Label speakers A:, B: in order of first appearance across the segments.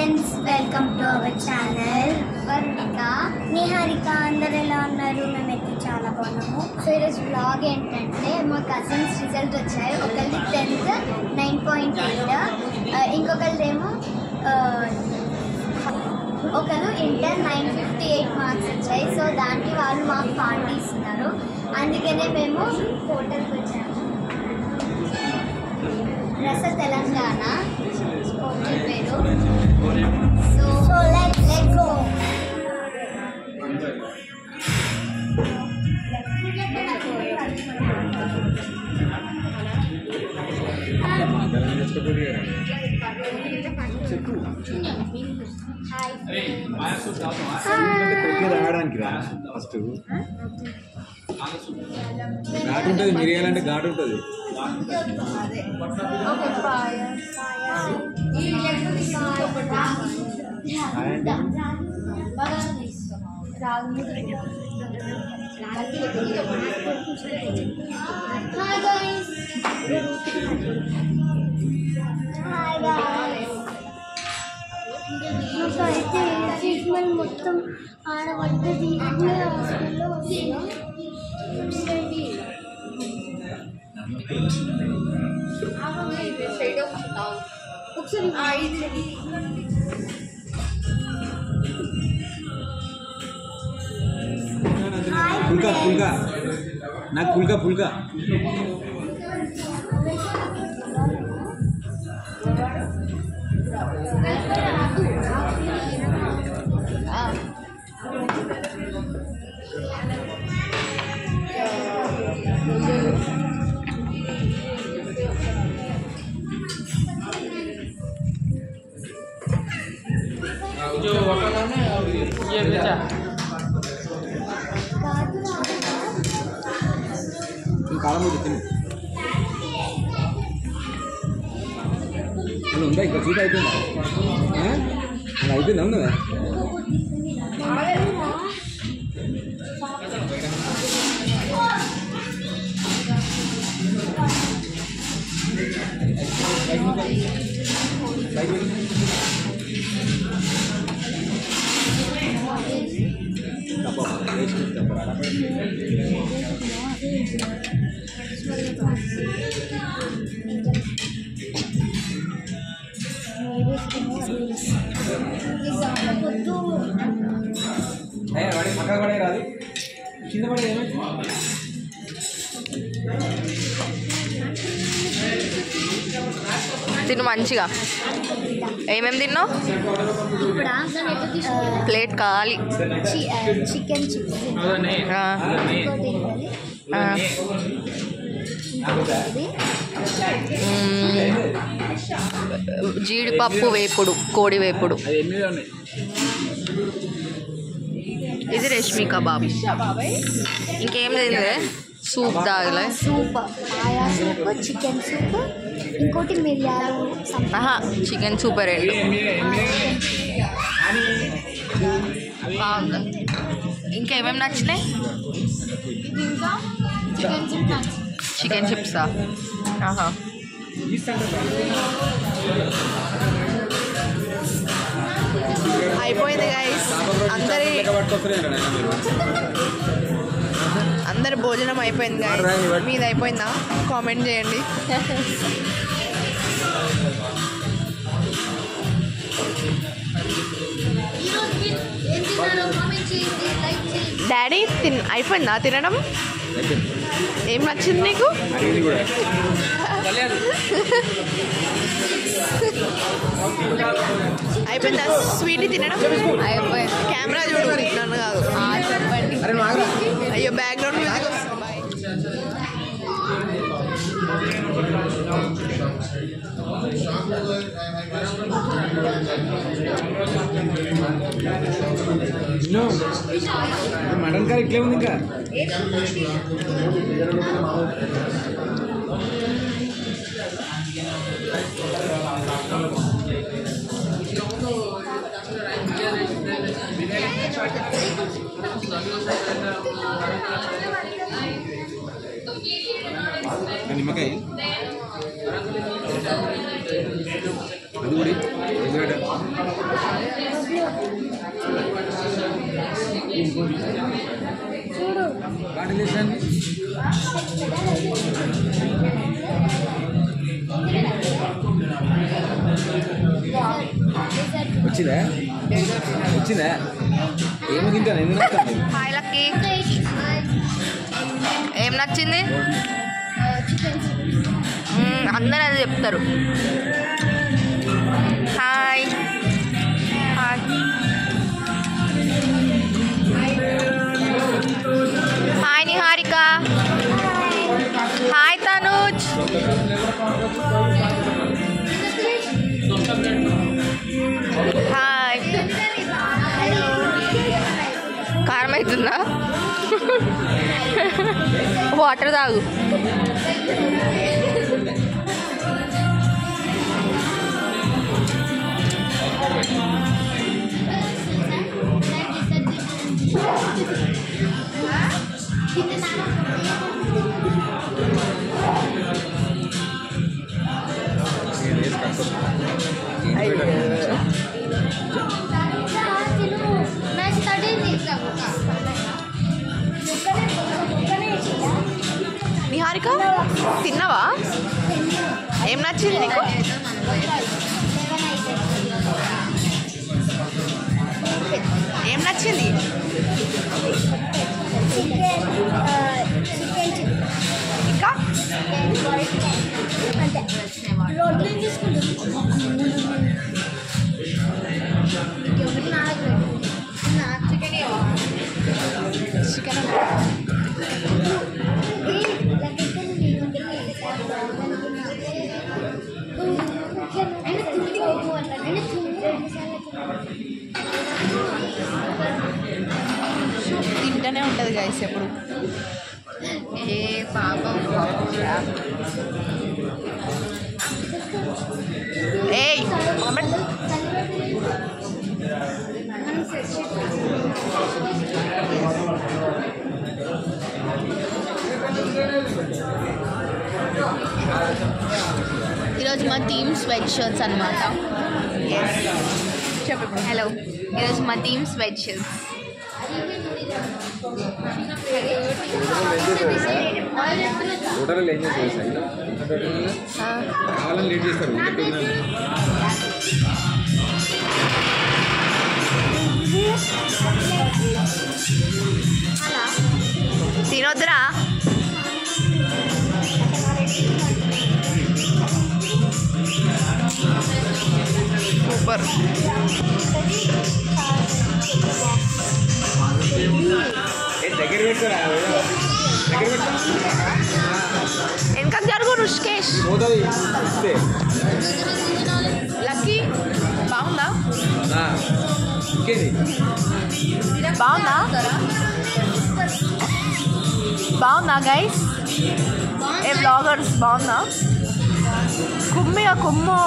A: Friends, welcome to our channel. Varnika, Niharika అందరు ఎలా ఉన్నారు? మేమైతే చాలా బాగున్నాము. సో ఈరోజు బ్లాగ్ ఏంటంటే మా కజిన్స్ రిజల్ట్ వచ్చాయి. ఒకరిది 10th 9.8, ఇంకొకరిదేమో ఒకరు ఇంటర్ 958 మార్క్స్ వచ్చాయి. సో దానికి వాళ్ళు మాకు పార్టీ ఇస్తున్నారు. అందుకనే మేము హోటల్కి వచ్చాము. రస తెలంగాణ హోటల్ పేరు. So let's go.
B: రావడానికి రా ఫస్ట్ ఘాటు ఉంటుంది. మిరియాలంటే ఘాటు ఉంటుంది.
A: అయితే ట్రీట్మెంట్ మొత్తం ఆడబడ్డది. హాస్పిటల్లో
B: పుల్కా పుల్కా నాకు పుల్కా పుల్కా
C: जो होटल है ना ये बेचा
B: కాలం చెప్పింది అలా ఉందా? ఇంకా సీట్ అయిపోయిందా? అలా అయిపోయిందా? ఉన్నదా? వాడి పక్కన పడే రాదు, కింద పడే ఏమైంది?
D: తిను మంచిగా. ఏమేమి తిన్నావు? ప్లేట్ ఖాళీ.
A: చికెన్ చిప్స్,
D: జీడిపప్పు వేపుడు, కోడి వేపుడు. ఇది రేష్మి కబాబ్. ఇంకేం తినలే? సూప్ తాగలే?
A: సూప్, ఆయా సూప్, చికెన్ సూప్, ఇంకోటి మిరియాలు.
D: చికెన్ సూప్ రెండు బాగుంది. ఇంకేమేమి నచ్చినాయి? చికెన్ చిప్సా? అయిపోయింది గైస్. అందరి భోజనం అయిపోయింది గైస్. మీది అయిపోయిందా? కామెంట్ చేయండి. డాడీ అయిపోయిందా తినడం? ఏం నచ్చింది నీకు? అయిపోయిందా స్వీట్ తినడం? అయిపోయింది. కెమెరా చూడు, నన్ను కాదు. చెప్పండి. అయ్యో బ్యాక్గ్రౌండ్ మ్యూజిక్ వస్తుంది.
B: మటన్ కర్రీ ఇట్లే ఉంది. ఇంకా నిమ్మకాయ అది కూడా వచ్చిందా వచ్చిందా ఏమో తింటాను ఎందుకు నచ్చాను
D: హాయ్ లక్కీ ఏం నచ్చింది అందరూ అదే చెప్తారు hi hi hi Niharika hi Tanuj hi కారం అవుతుందా వాటర్ తాగు నిహారిక తిన్నావా ఏం నచ్చింది నీకు ఏం నచ్చింది ఇంకా చికెన్ తింటూనే ఉంటుంది గైస్ ఎప్పుడు ఏ పాపం ఏయ్ ఈరోజు మా టీమ్ స్వెట్ షర్ట్స్ అనమాట చెప్పు ఇప్పుడు హలో ఈరోజు మా టీమ్ స్వెట్ షర్ట్స్
B: టోటల్ ఏం చేస్తారు కావాలని లేట్ చేస్తారు
D: తినొద్దురా సూపర్
B: దగ్గర పెడతారా దగ్గర పెట్టా
D: వెనక జరుగు రుషికేష్
B: పోతుంది
D: లక్కీ బాగుందా
B: ఇంకేది
D: బాగుందా బాగుందా గైస్ ఏ బ్లాగర్స్ బాగుందా కుమ్మిగా కుమ్ము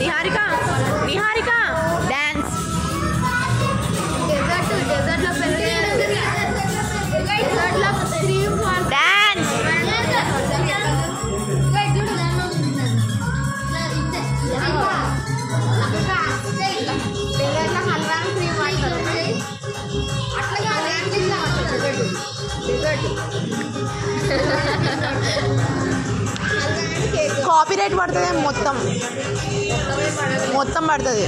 D: Niharika Niharika dance dance copyright పడుతుంది మొత్తం మొత్తం పడుతుంది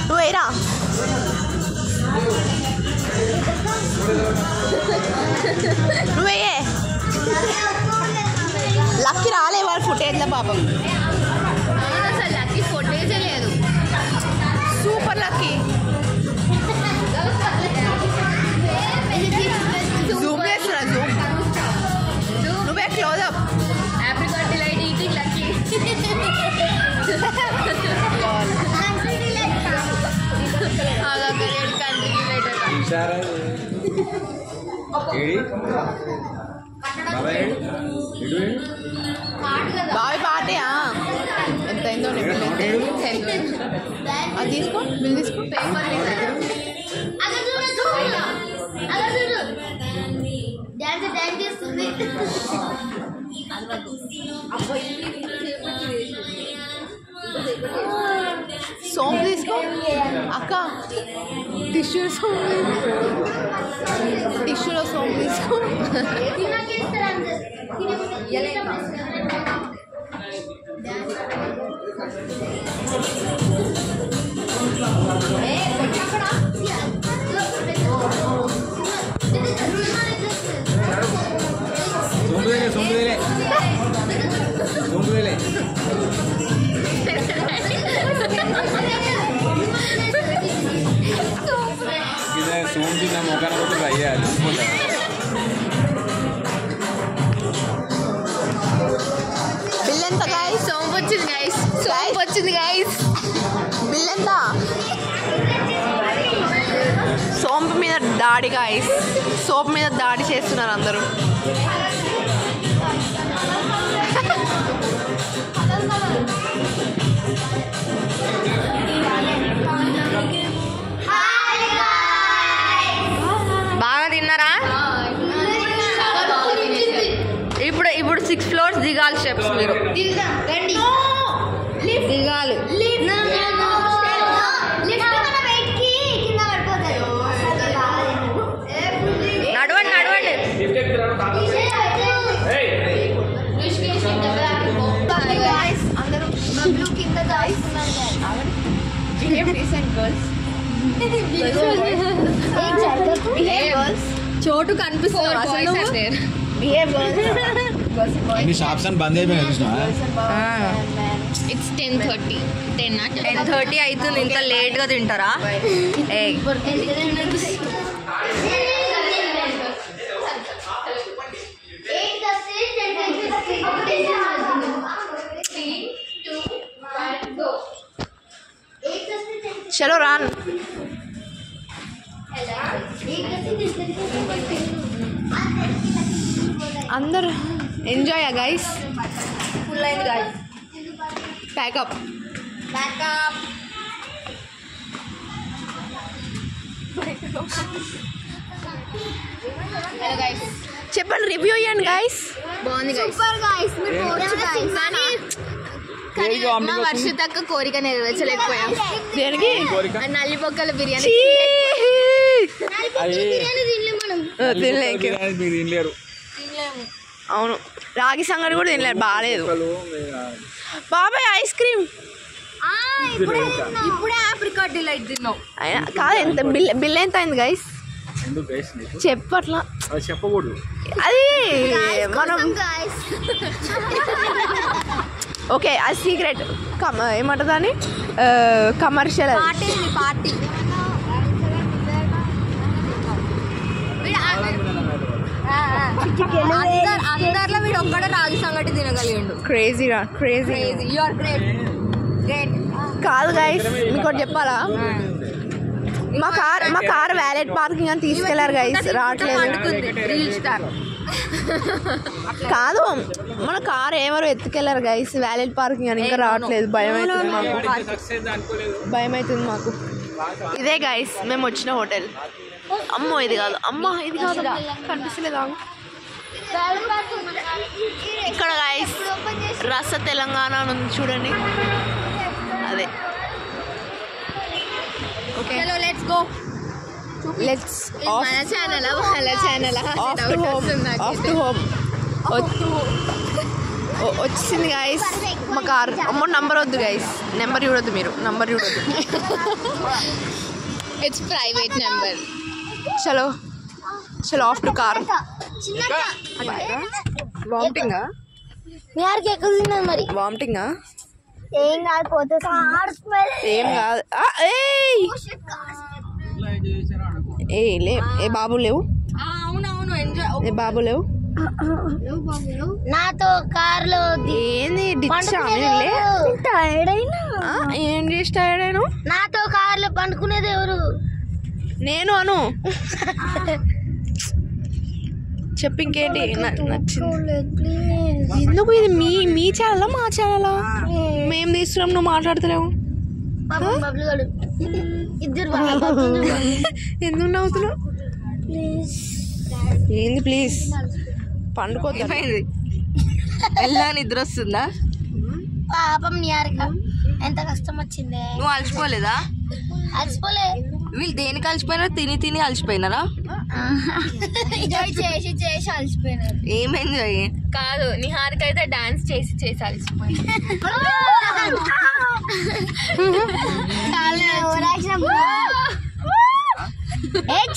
D: నువ్వేరా నువ్వే లక్కీ రాలే వాళ్ళ ఫుటేజ్లో పాపం అసలు లక్కీ ఫుటేజే లేదు సూపర్ లక్కీ జూమ్ చేస్తున్నా జూమ్ నువ్వే close up happy birthday light eating lucky ఆగా
B: ఇచ్చారా ఏడి బాబాయ్ ఏడు
D: బావి పాటయా ఎంత అయిందో అది తీసుకో బిల్ తీసుకో సోంపు తీసుకో అక్క టిష్యూ సోంపు టిష్యూలో సోంపు తీసుకో
B: సొంపుదేలే ఇదే సోంపు నా మొక్కన కూడా ట్రై చేయాలి
D: బిల్ ఎంత గైస్ సోంపు వచ్చింది గైస్ సోంపు వచ్చింది గైస్ బిల్ ఎంత సోంపు మీద దాడి గైస్ సోప్ మీద దాడి చేస్తున్నారు అందరూ బాగా తిన్నారా ఇప్పుడు 6 floors దిగాలి స్టెప్స్ మీరు దిగాలి నడవండి నడవండి అందరూ కింద చోటు కనిపిస్తుంది
B: షాప్స్ అని బంద్ అయిపోయినాయి
E: It's 10:30.
D: 10:30 అవుతుంది ఇంత లేట్గా తింటారా చలో రాన్ అందరు ఎంజాయ్ గైస్ ఫుల్ అయింది గైస్ ప్యాకప్ చెప్పండి రివ్యూ ఇవ్వండి గైస్
E: బాగుంది
D: కానీ
E: మా వర్షితక్క కోరిక నెరవేర్చలేకపోయాం
D: దేనికి
E: నల్లి బొక్కల బిర్యానీ
B: తినలేరు
D: అవును రాగి సంగటి కూడా తినలేరు బాగాలేదు బాబాయ్ ఐస్ క్రీమ్
E: ఇప్పుడే ఆప్రికాట్ డిలైట్ తిన్నాం
D: కాదు ఎంత బిల్ ఎంత అయింది గైస్ చెప్పట్లా
B: చెప్పకూడదు
D: అది మనం ఓకే అది సీక్రెట్ ఏమంటుంది అని కమర్షియల్
E: పార్టీ అందరిలో వీడు ఒక్కడే రాగి సంగటి తినగలిగిండు
D: క్రేజీరా crazy
E: you are great great
D: కాదు గైస్ మీకు ఒకటి చెప్పాలా మా కార్ వ్యాలెట్ పార్కింగ్ అని తీసుకెళ్లారు గైస్ రావట్లేదు
E: రీల్ స్టార్
D: కాదు మన కార్ ఏమరో ఎత్తుకెళ్లారు గైస్ వ్యాలెట్ పార్కింగ్ అని ఇంకా రావట్లేదు భయం అవుతుంది మాకు ఇదే గైస్ మేము వచ్చిన హోటల్ అమ్మో ఇది కాదు అమ్మ ఇది కాదు కనిపిస్తలేదు ఇక్కడ గైస్ రస తెలంగాణ ఉంది చూడండి అదే ఓకే
E: చలో లెట్స్ గో
D: లెట్స్
E: మన ఛానల్ వాళ్ళ ఛానల్
D: ఆఫ్ టు హోమ్ వచ్చింది గైస్ మా కార్ అమ్మో నంబర్ వద్దు గైస్ నెంబర్ చూడొద్దు మీరు నంబర్ చూడొద్దు
E: ఇట్స్ ప్రైవేట్ నెంబర్
D: చలో చలో ఆఫ్ టు కార్ వామిటింగా
A: మరి
D: వామిటింగా
A: ఏం కాదు పోతే
D: ఏం కాదు ఏ బాబు లేవు
E: అవునవును ఎంజాయ్
D: ఏ బాబు లేవు
A: నాతో కార్లో
D: ఏంది
A: టైర్డ్ అయినా
D: ఏం చేసి టైర్డ్ అయినా
A: నాతో కార్లో పండుకునేది ఎవరు
D: నేను అను చెప్పు ఇంకేంటి నచ్చింది. ఎందుకు ఇది మీ ఛానలా మా ఛానలా? మేము తీస్తున్నాం, నువ్వు మాట్లాడుతున్నావు. ఎందుకు నవ్వుతున్నావు? ఏంది ప్లీజ్ పండుకోద్దు. ఎలా నిద్ర వస్తుందా?
A: పాపం నిహారిక ఎంత కష్టం వచ్చింది.
D: నువ్వు అలసిపోలేదా?
A: అలసిపోలే.
D: వీళ్ళు దేనికి అలసిపోయినారు? తిని అలసిపోయినారా?
A: ఎంజాయ్ చేసి చేసి అలసిపోయినారు.
D: ఏం ఎంజాయ్
E: కాదు, నిహారిక అయితే డాన్స్ చేసి చేసి అలసిపోయింది.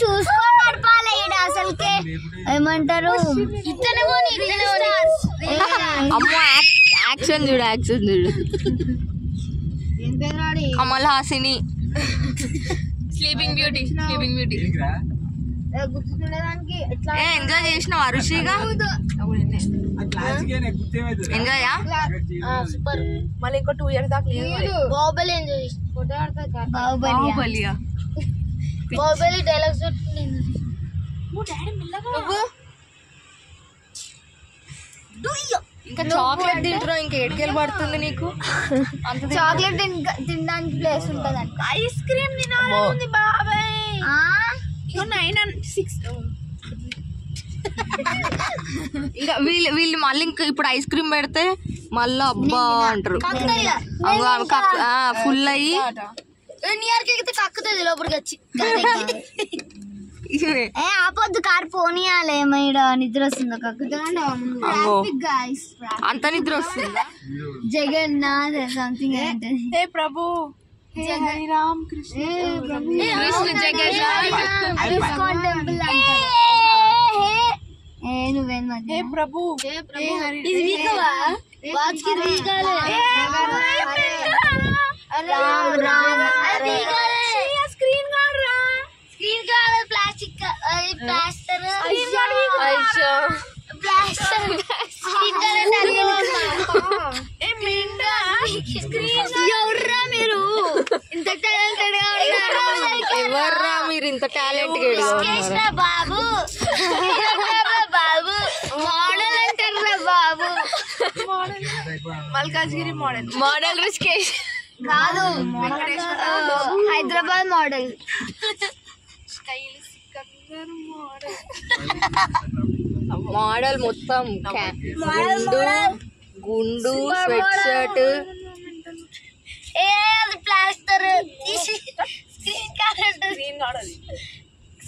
A: చూసుకొని నడపాలి అసలుకే. ఏమంటారు
D: అమ్మో యాక్షన్ చూడు Kamal Hasini
E: sleeping beauty
D: enjoy చేసినావా ఋషిగా? ఎంజాయా? మళ్ళీ ఇంకో 2 years దాకా
A: బాహుబలి ఎంజాయ్ చేసి బాహుబలి డైలాగ్స్
D: ఇంకా చాక్లెట్ తింటున్నావు, ఇంకా ఏడుకెళ్ళి పడుతుంది నీకు?
A: చాక్లెట్ తినడానికి ప్లేస్ ఉంటుంది అంట. ఐస్ క్రీమ్ తినాలి బాబాయ్.
D: 9 6 ఇంకా వీళ్ళు మళ్ళీ ఇంకా ఇప్పుడు ఐస్ క్రీమ్ పెడితే మళ్ళీ అబ్బా అంటారు. ఫుల్ అయ్యి
A: నియర్కి కక్కుతుంది లోపలికి వచ్చి. ఆపొద్దు కారు పోనీయాలి. ఏమైనా నిద్ర వస్తుందో కక్కుతుంది.
D: అంత నిద్ర వస్తుందా?
A: జగన్నాథ్ సంథింగ్ ఏంటది?
D: హే ప్రభు హరిరామ్ కృష్ణ
A: టెంపుల్ నువ్వేం హే ప్రభు ఇది వీకవా వాచ్ కి వీకాలే. రామ్ రామ్ స్క్రీన్ గార్డ్ రా. Screen guard plastic plaster plaster screen guard ఎవర్రా మీరు ఇంత టాలెంటెడ్ గా ఉన్నారు?
D: ఎవర్రా మీరు ఇంత టాలెంటెడ్ గా ఉన్నారు?
A: బాబు బాబు మోడల్ అంటారా బాబు?
D: మల్కాజ్గిరి మోడల్ రిషికేష్
A: కాదు, హైదరాబాద్ మోడల్.
D: మోడల్ మొత్తం గుండు స్వెట్ షర్ట్.
A: అది ప్లాస్టర్.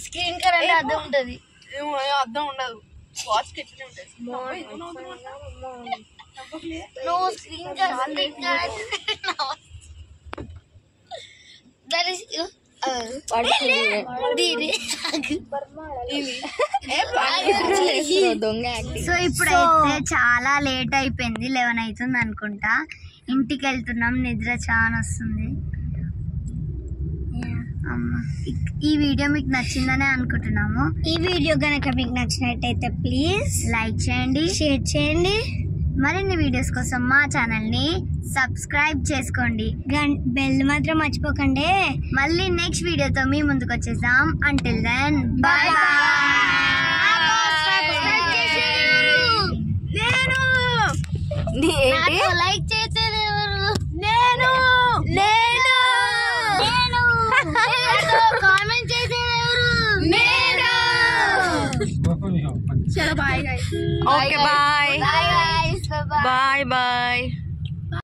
A: స్క్రీన్ కరెంట్ అద్దం ఉంటది.
D: అర్థం ఉండదు. వాచ్ కి ఎట్లనే ఉంటుంది.
A: నువ్వు స్క్రీన్ సో ఇప్పుడైతే చాలా లేట్ అయిపోయింది. 11 అవుతుంది అనుకుంటా. ఇంటికి వెళ్తున్నాం. నిద్ర చాలా వస్తుంది. ఈ వీడియో మీకు నచ్చిందనే అనుకుంటున్నాము. ఈ వీడియో కనుక మీకు నచ్చినట్టయితే ప్లీజ్ లైక్ చేయండి, షేర్ చేయండి. మరిన్ని వీడియోస్ కోసం మా ఛానల్ ని సబ్స్క్రైబ్ చేసుకోండి. బెల్ మాత్రం మర్చిపోకండి. మళ్ళీ నెక్స్ట్ వీడియోతో మీ ముందుకు వచ్చేసాం. Until then bye bye. Like చేసేది ఎవరు? నేను కామెంట్ చేసేది ఎవరు? నేను.
D: చలో bye. Okay bye.
A: Bye.
D: Bye bye.